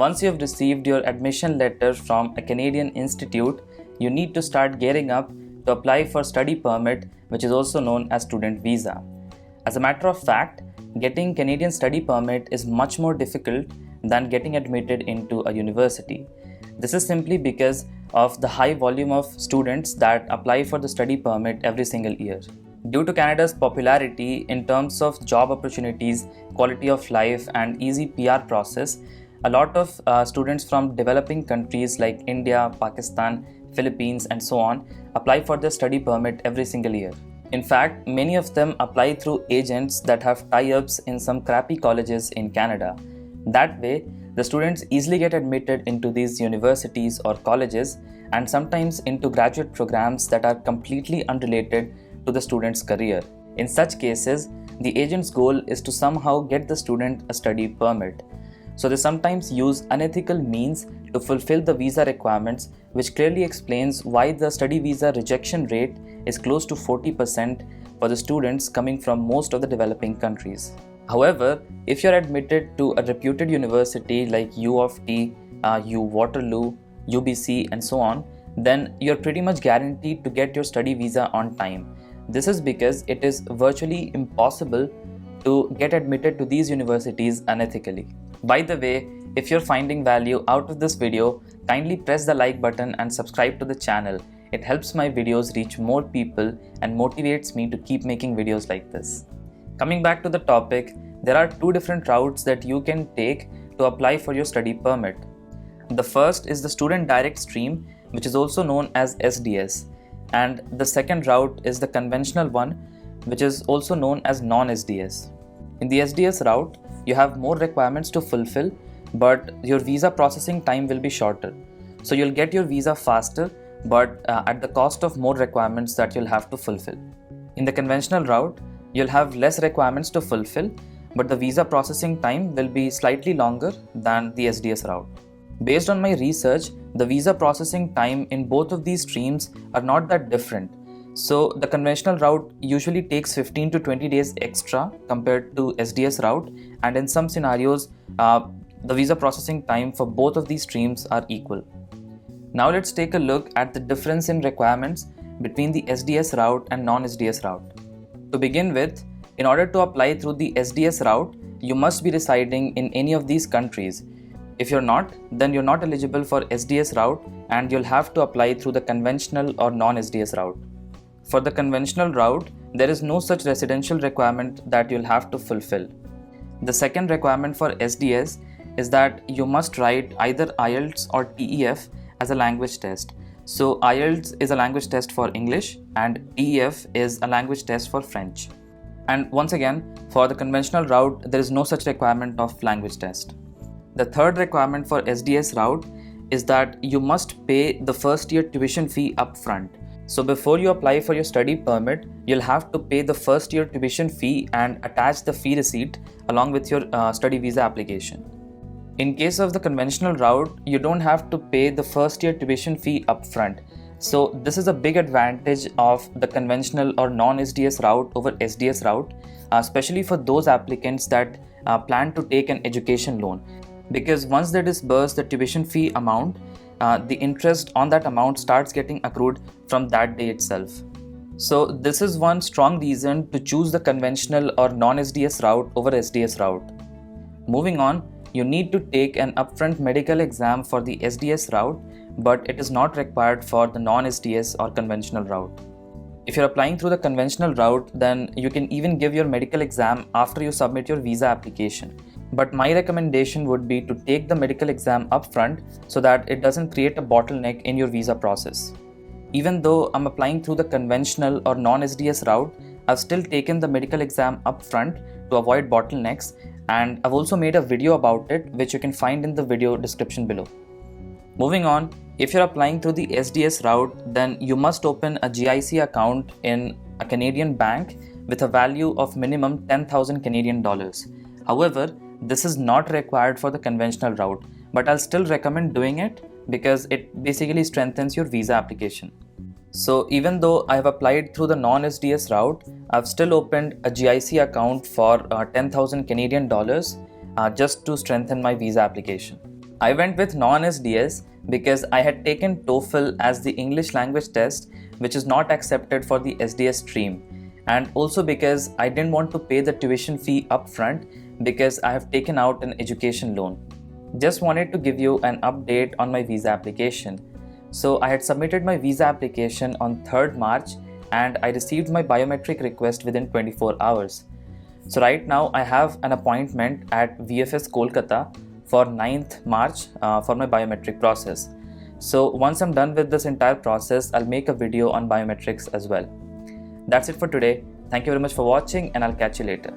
Once you have received your admission letter from a Canadian institute, you need to start gearing up to apply for study permit, which is also known as student visa. As a matter of fact, getting Canadian study permit is much more difficult than getting admitted into a university. This is simply because of the high volume of students that apply for the study permit every single year. Due to Canada's popularity in terms of job opportunities, quality of life, and easy PR process, a lot of students from developing countries like India, Pakistan, Philippines, and so on apply for their study permit every single year. In fact, many of them apply through agents that have tie-ups in some crappy colleges in Canada. That way, the students easily get admitted into these universities or colleges and sometimes into graduate programs that are completely unrelated to the student's career. In such cases, the agent's goal is to somehow get the student a study permit. So they sometimes use unethical means to fulfill the visa requirements, which clearly explains why the study visa rejection rate is close to 40% for the students coming from most of the developing countries. However, if you're admitted to a reputed university like U of T, U Waterloo, UBC, and so on, then you're pretty much guaranteed to get your study visa on time. This is because it is virtually impossible to get admitted to these universities unethically. By the way, if you're finding value out of this video, kindly press the like button and subscribe to the channel. It helps my videos reach more people and motivates me to keep making videos like this. Coming back to the topic, there are two different routes that you can take to apply for your study permit. The first is the Student Direct Stream, which is also known as SDS, and the second route is the conventional one, which is also known as non-SDS. In the SDS route, you have more requirements to fulfill, but your visa processing time will be shorter. So you'll get your visa faster, but at the cost of more requirements that you'll have to fulfill. In the conventional route, you'll have less requirements to fulfill, but the visa processing time will be slightly longer than the SDS route. Based on my research, the visa processing time in both of these streams are not that different. So the conventional route usually takes 15 to 20 days extra compared to SDS route, and in some scenarios, the visa processing time for both of these streams are equal. Now let's take a look at the difference in requirements between the SDS route and non-SDS route. To begin with, in order to apply through the SDS route, you must be residing in any of these countries. If you're not, then you're not eligible for SDS route and you'll have to apply through the conventional or non-SDS route. For the conventional route, there is no such residential requirement that you'll have to fulfill. The second requirement for SDS is that you must write either IELTS or TEF as a language test. So IELTS is a language test for English and TEF is a language test for French. And once again, for the conventional route, there is no such requirement of language test. The third requirement for SDS route is that you must pay the first year tuition fee upfront. So before you apply for your study permit, you'll have to pay the first year tuition fee and attach the fee receipt along with your study visa application. In case of the conventional route, you don't have to pay the first year tuition fee upfront. So this is a big advantage of the conventional or non-SDS route over SDS route, especially for those applicants that plan to take an education loan. Because once they disburse the tuition fee amount, the interest on that amount starts getting accrued from that day itself. So this is one strong reason to choose the conventional or non-SDS route over SDS route. Moving on, you need to take an upfront medical exam for the SDS route, but it is not required for the non-SDS or conventional route. If you're applying through the conventional route, then you can even give your medical exam after you submit your visa application. But my recommendation would be to take the medical exam upfront so that it doesn't create a bottleneck in your visa process. Even though I'm applying through the conventional or non-SDS route, I've still taken the medical exam upfront to avoid bottlenecks, and I've also made a video about it which you can find in the video description below. Moving on, if you're applying through the SDS route, then you must open a GIC account in a Canadian bank with a value of minimum 10,000 Canadian dollars. However, this is not required for the conventional route, but I'll still recommend doing it because it basically strengthens your visa application. So even though I have applied through the non-SDS route, I've still opened a GIC account for 10,000 Canadian dollars just to strengthen my visa application. I went with non-SDS because I had taken TOEFL as the English language test, which is not accepted for the SDS stream, and also because I didn't want to pay the tuition fee upfront because I have taken out an education loan. Just wanted to give you an update on my visa application. So I had submitted my visa application on 3rd March and I received my biometric request within 24 hours. So right now I have an appointment at VFS Kolkata for 9th March for my biometric process. So once I'm done with this entire process, I'll make a video on biometrics as well. That's it for today. Thank you very much for watching and I'll catch you later.